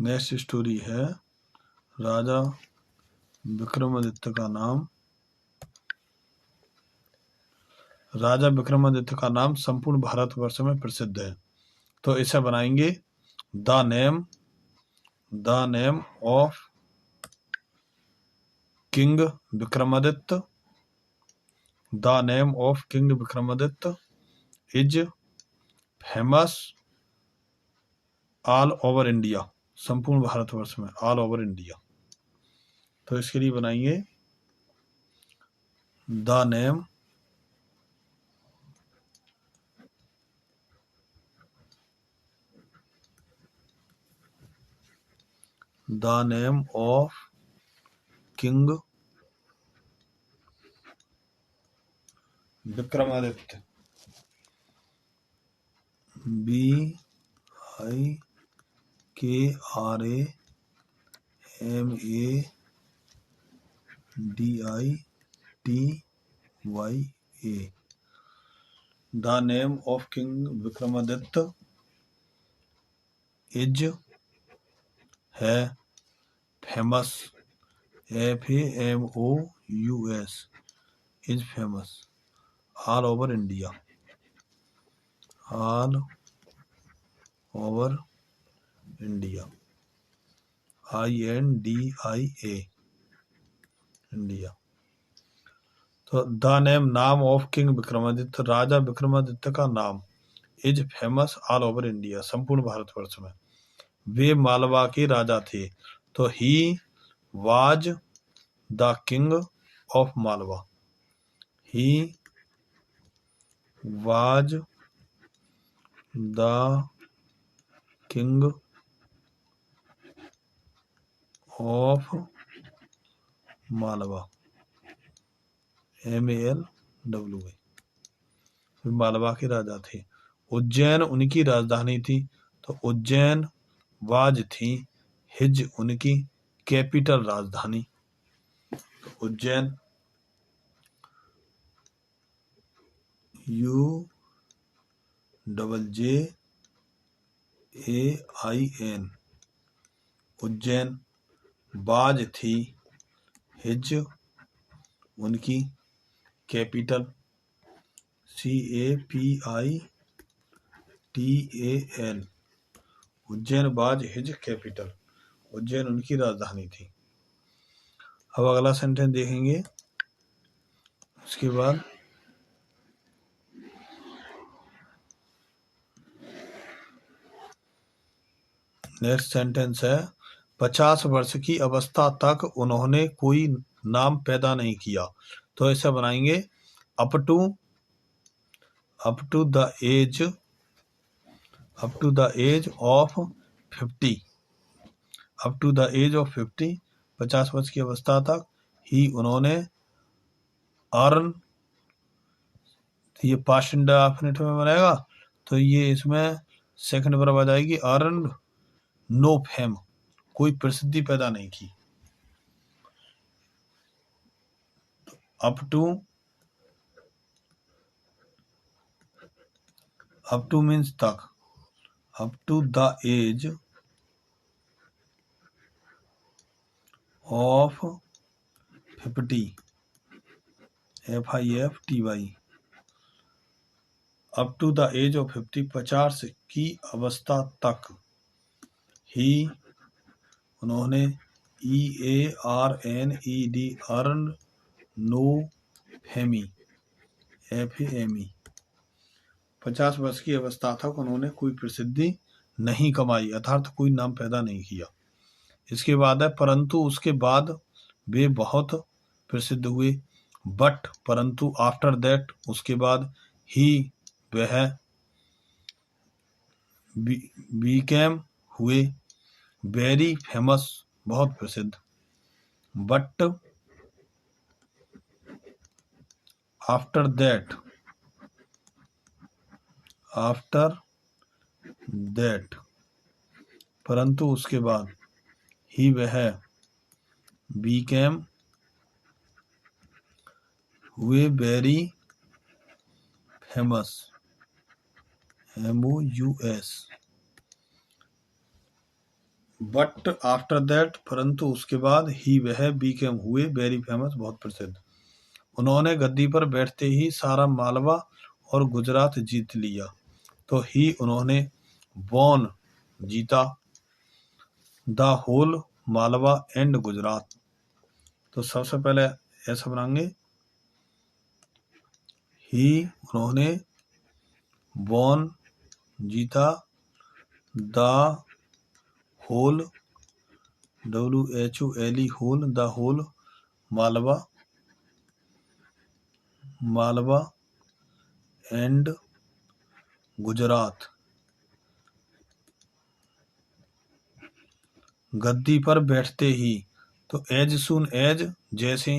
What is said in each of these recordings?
Next story है राजा विक्रमादित्य का नाम। राजा विक्रमादित्य का नाम संपूर्ण भारतवर्ष में प्रसिद्ध है। तो इसे बनाएंगे the name of king Vikramaditya. The name of king Vikramaditya is famous all over इंडिया। संपूर्ण भारतवर्ष में, ऑल ओवर इंडिया। तो इसके लिए बनाएंगे the name of king Vikramaditya BIKRAMADITYA। The name of king Vikramaditya is है famous FAMOUS is famous all over India. All over India INDIA India. तो the नाम ऑफ किंग विक्रमादित्य, राजा विक्रमादित्य का नाम, इज फेमस ऑल ओवर इंडिया, संपूर्ण भारतवर्ष में। वे मालवा के राजा थे। तो he was the king of Malwa. He was the king of Malwa MALWA। Malwa के राजा थे। उज्जैन उनकी राजधानी थी। तो उज्जैन वाज थी हिज उनकी कैपिटल राजधानी। तो उज्जैन UJJAIN उज्जैन वाज थी हिज उनकी capital CAPITAL Ujjain was his capital. Ujjain उनकी राजधानी थी। अब अगला सेंटेंस देखेंगे। उसके बाद नेक्स्ट सेंटेंस है 50 वर्ष की अवस्था तक उन्होंने कोई नाम पैदा नहीं किया। तो ऐसा बनाएंगे up to the age of 50। Up to the age of 50 50 वर्ष की अवस्था तक ही उन्होंने अर्न, ये पास्ट इंडेफिनिट में बनेगा। तो ये इसमें सेकंड वर्ब आ जाएगी अर्न नो फेम, कोई प्रसिद्धि पैदा नहीं की। अप टू मीन्स तक। Up to the age of 50 FIFTY। Up to the age of 50 50 की अवस्था तक ही उन्होंने EARNED earn no fame FAME 50 वर्ष की अवस्था तक उन्होंने कोई प्रसिद्धि नहीं कमाई, अर्थात कोई नाम पैदा नहीं किया। इसके बाद है परंतु उसके बाद वे बहुत प्रसिद्ध हुए। बट परंतु आफ्टर दैट उसके बाद ही वह बीकेम हुए वेरी फेमस बहुत प्रसिद्ध। बट आफ्टर दैट परंतु उसके बाद ही वह बीकेम हुए very famous MOUS but after that, परंतु उसके बाद, ही वह बीकेम हुए वेरी फेमस, बहुत प्रसिद्ध। उन्होंने गद्दी पर बैठते ही सारा मालवा और गुजरात जीत लिया। तो ही उन्होंने वॉन जीता the whole Malwa and Gujarat. तो सबसे पहले ऐसा बनाएंगे, ही उन्होंने वॉन जीता the whole WHOLE whole the whole Malwa and Gujarat. गद्दी पर बैठते ही, तो एज सुन एज, जैसे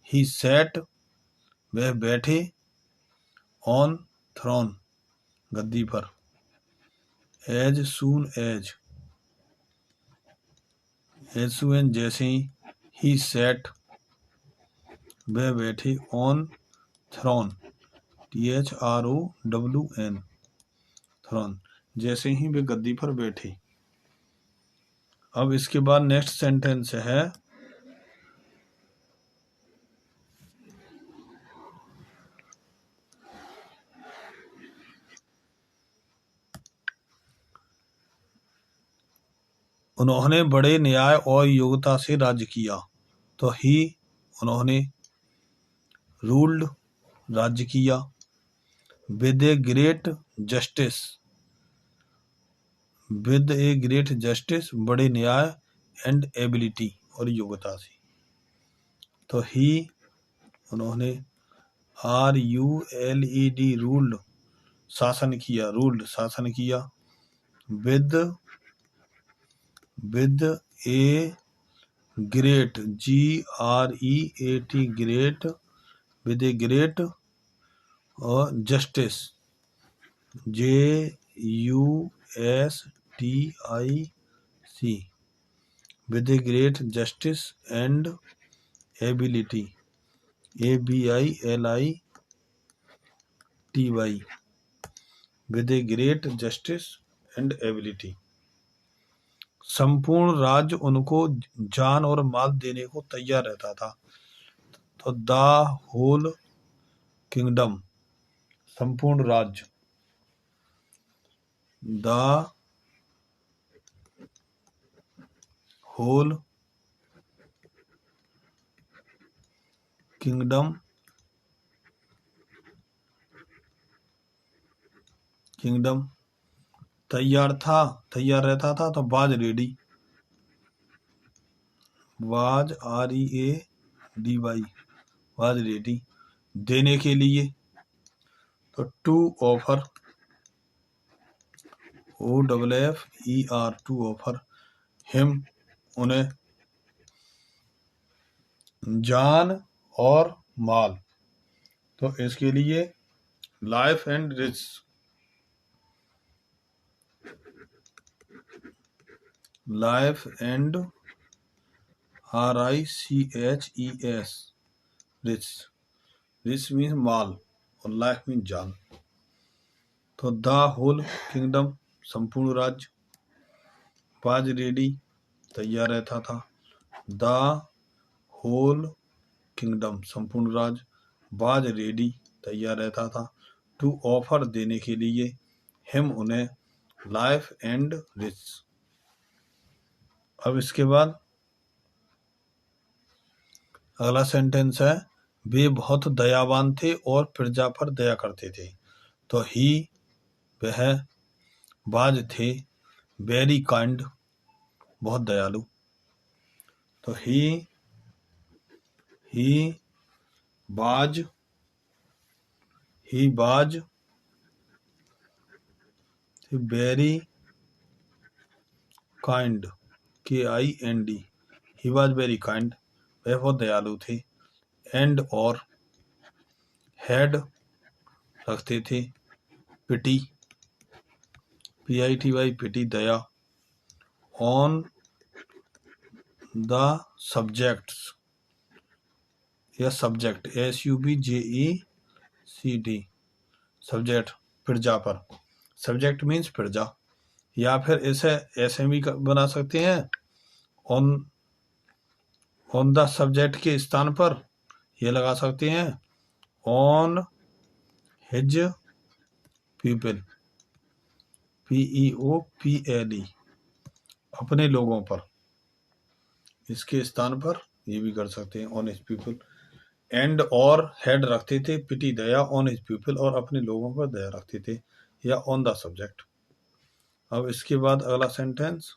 ही सेट, वह बैठे, ऑन थ्रोन, गद्दी पर, एज सुन एज जैसे ही सेट, वह बैठे, ऑन थ्रोन, THROWN, थ्रोन, जैसे ही वे गद्दी पर बैठे। अब इसके बाद नेक्स्ट सेंटेंस है, उन्होंने बड़े न्याय और योग्यता से राज्य किया। तो ही उन्होंने रूल्ड, राज्य किया, विद ए ग्रेट जस्टिस, बड़े न्याय, एंड एबिलिटी, और योग्यता से। तो ही उन्होंने RULED रूल्ड, शासन किया, with a great GREAT great, with a great, और justice JUSTIC, with a great justice and ability, ABILITY, with a great justice and ability. संपूर्ण राज्य उनको जान और माल देने को तैयार रहता था। तो द होल किंगडम, संपूर्ण राज्य, द होल किंगडम तैयार रहता था। तो was ready, READY, was ready, देने के लिए। तो to offer, OFFER, to offer, him, उन्हें, जान और माल। तो इसके लिए life and risk, RICHES, risk means माल, और लाइफ मीन्स जान। तो द होल किंगडम, संपूर्ण राज्य, वाज रेडी, तैयार रहता था, द होल किंगडम, संपूर्ण राज्य, वाज रेडी, तैयार रहता था, टू ऑफर, देने के लिए, हिम, उन्हें, लाइफ एंड रिस्क। अब इसके बाद अगला सेंटेंस है, वे बहुत दयावान थे और प्रजा पर दया करते थे। तो ही, वह, वाज, थे, वेरी काइंड, बहुत दयालु। तो he was very kind, KIND, he was very kind, वह बहुत दयालु थे, एंड, और, हैड, रखते थे, पिटी, PITY, पिटी, दया, ऑन द सब्जेक्ट्स, या सब्जेक्ट, SUBJECT, सब्जेक्ट, प्रजा पर, सब्जेक्ट मीन्स प्रजा, या फिर इसे ऐसे भी बना सकते हैं, ऑन ऑन द सब्जेक्ट के स्थान पर ये लगा सकते हैं ऑन हिज पीपल, PEOPLE, अपने लोगों पर, इसके स्थान पर ये भी कर सकते हैं ऑन हिज पीपल। एंड और हेड रखते थे, पिटी दया ऑन हिज पीपल, और अपने लोगों पर दया रखते थे, या ऑन द सब्जेक्ट। अब इसके बाद अगला सेंटेंस,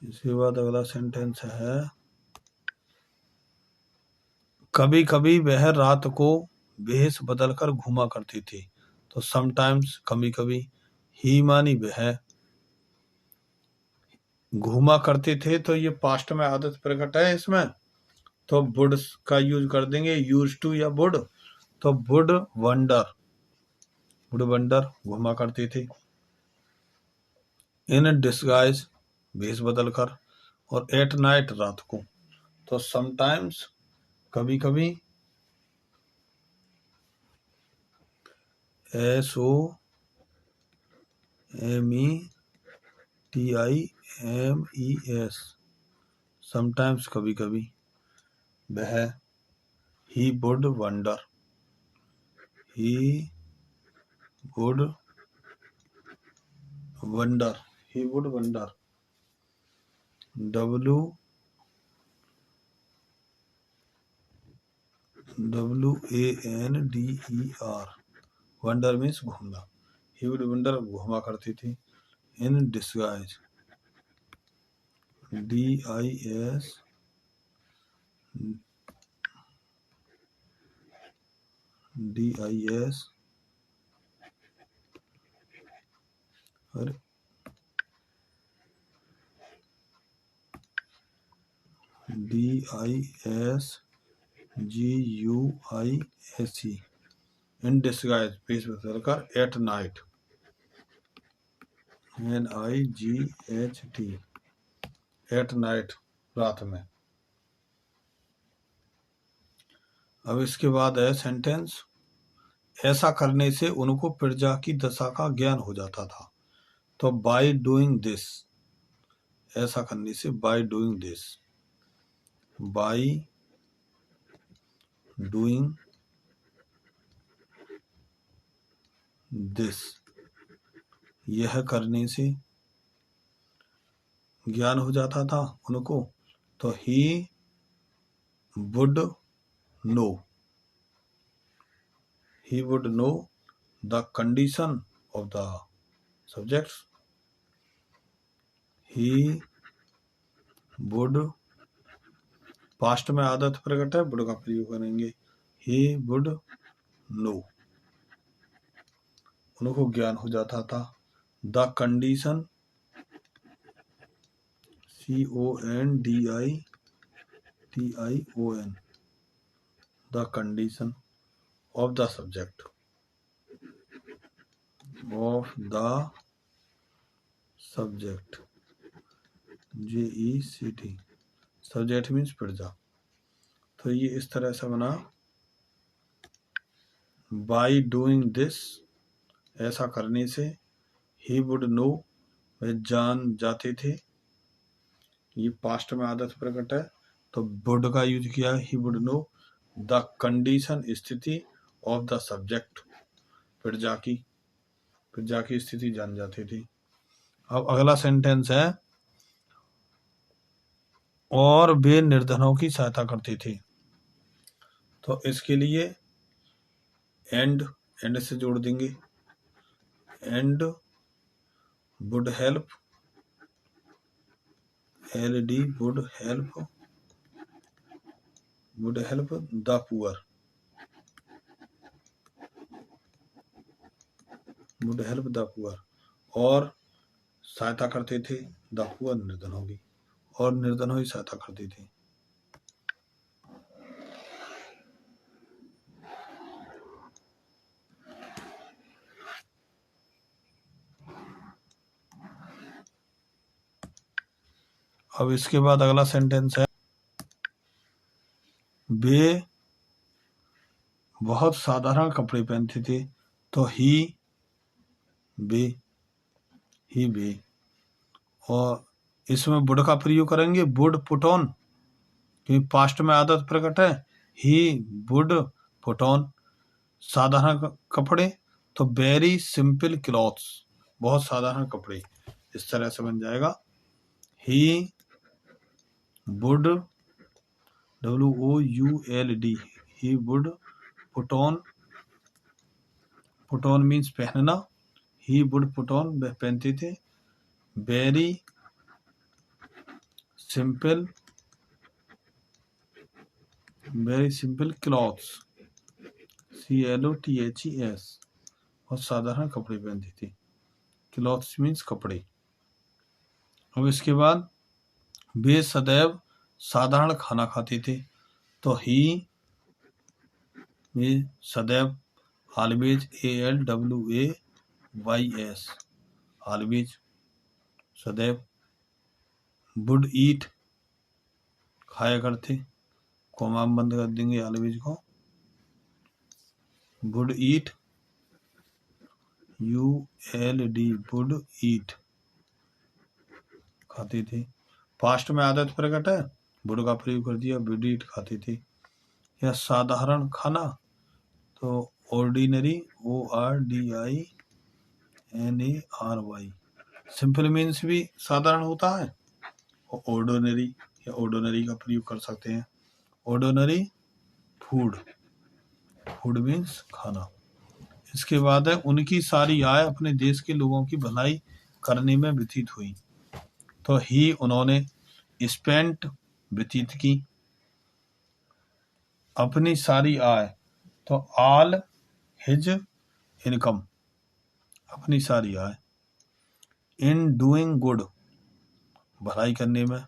इसके बाद अगला सेंटेंस है कभी कभी वह रात को भेष बदलकर घूमा करती थी। तो समटाइम्स, कभी कभी, ही मानी वह, घूमा करते थे तो ये पास्ट में आदत प्रकट है इसमें, तो वुड का यूज कर देंगे, यूज टू या वुड, तो वुड वंडर, वुड वंडर घूमा करते थे। इन डिस्गाइज, भेष बदलकर, और एट नाइट, रात को, तो समटाइम्स, कभी कभी, SOMETIMES, समटाइम्स, कभी कभी, वह, he would wonder, he would wonder, he would wonder, WANDER, wonder means घूमना, ही वुड वंडर घूमा करती थी। इन डिस्गाइज, DIS और DISGUISE, इन डिस्गाइज, भेष बदलकर, at night, NIGHT, at night, रात में। अब इसके बाद है सेंटेंस, ऐसा करने से उनको प्रजा की दशा का ज्ञान हो जाता था। तो बाय डूइंग दिस, ऐसा करने से, by doing this, by doing this, यह करने से ज्ञान हो जाता था उनको, तो he would know, he would know the condition of the subjects, he would, past में आदत प्रकट है, वुड का प्रयोग करेंगे, he would know, उनको ज्ञान हो जाता था, the condition, CONDITION, the condition of the subject, of the subject, JECT, subject means प्रजा। तो ये इस तरह से बना, बाय डूइंग दिस, ऐसा करने से, ही वुड नो, वह जान जाते थे, ये पास्ट में आदत प्रकट है, तो वुड का यूज किया, he would know the condition, स्थिति, ऑफ द सब्जेक्ट, प्रजा की स्थिति जान जाते थे। अब अगला सेंटेंस है, और वे निर्धनों की सहायता करते थे। तो इसके लिए एंड से जोड़ देंगे, and would help, LD, would help the poor, would help the poor, और सहायता करते थे, द पुअर, निर्धनों की, और निर्धनों की सहायता करते थे। अब इसके बाद अगला सेंटेंस है, वे बहुत साधारण कपड़े पहनते थे, तो ही वे। और इसमें वुड का प्रयोग करेंगे, वुड पुट ऑन, क्योंकि पास्ट में आदत प्रकट है। ही वुड पुट ऑन साधारण कपड़े, तो वेरी सिंपल क्लॉथ्स, बहुत साधारण कपड़े, इस तरह से बन जाएगा। He would WOULD, he would put on means पहनना, ही वुड पुट ऑन वह पहनते थे, वेरी सिंपल क्लॉथ्स, CLOTHES, बहुत साधारण कपड़े पहनती थी। क्लॉथ्स मीन्स कपड़े। अब इसके बाद वे सदैव साधारण खाना खाते थे, तो ही वे सदैव, ऑलवेज ALWAYS, ऑलवेज सदैव, वुड ईट खाया करते, कोमा बंद कर देंगे ऑलवेज को, would eat ULD, would eat खाते थे। पास्ट में आदत प्रकट है, वुड का प्रयोग कर दिया, वुड ईट खाते थे। या साधारण खाना, तो ऑर्डिनरी ORDINARY, सिंपल मीन्स भी साधारण होता है, और ऑर्डिनरी या ऑर्डिनरी का प्रयोग कर सकते हैं। ऑर्डिनरी फूड मीन्स खाना। इसके बाद है उनकी सारी आय अपने देश के लोगों की भलाई करने में व्यतीत हुई, तो ही उन्होंने स्पेंट व्यतीत की, अपनी सारी आय, तो ऑल हिज इनकम, अपनी सारी आय, इन डूइंग गुड, भलाई करने में,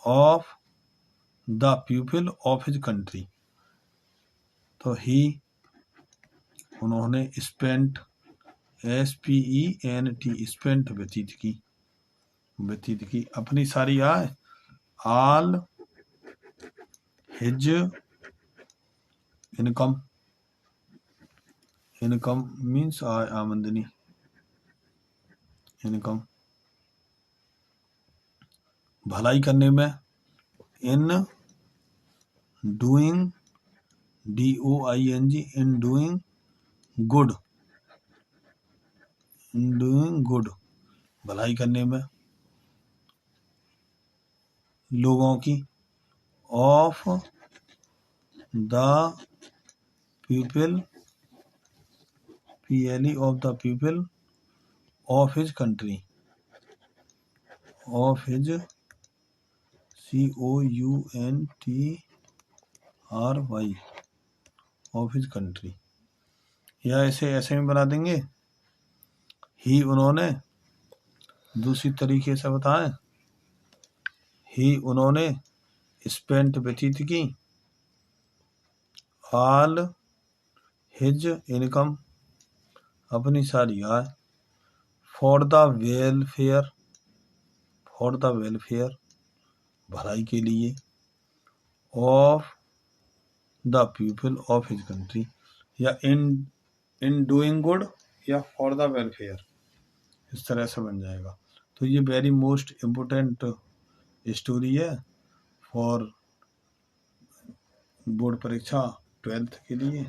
of the people of his country, तो ही उन्होंने स्पेंट SPENT स्पेंट व्यतीत की अपनी सारी आय, ऑल हिज इनकम मीन्स आय, आमदनी, इनकम, भलाई करने में, in doing DOING, in doing good, भलाई करने में, लोगों की, of the people PLE, of the people of his country, of his COUNTRY, of his country. या ऐसे में बना देंगे, ही उन्होंने, दूसरी तरीके से बताएं, ही उन्होंने स्पेंट व्यतीत की, ऑल हिज इनकम, अपनी सारी आय, फॉर द वेलफेयर, भलाई के लिए, of the people of his country, या इन डूइंग गुड, या फॉर द वेलफेयर, इस तरह से बन जाएगा। तो ये वेरी मोस्ट इम्पोर्टेंट स्टोरी है फॉर बोर्ड परीक्षा 12th के लिए।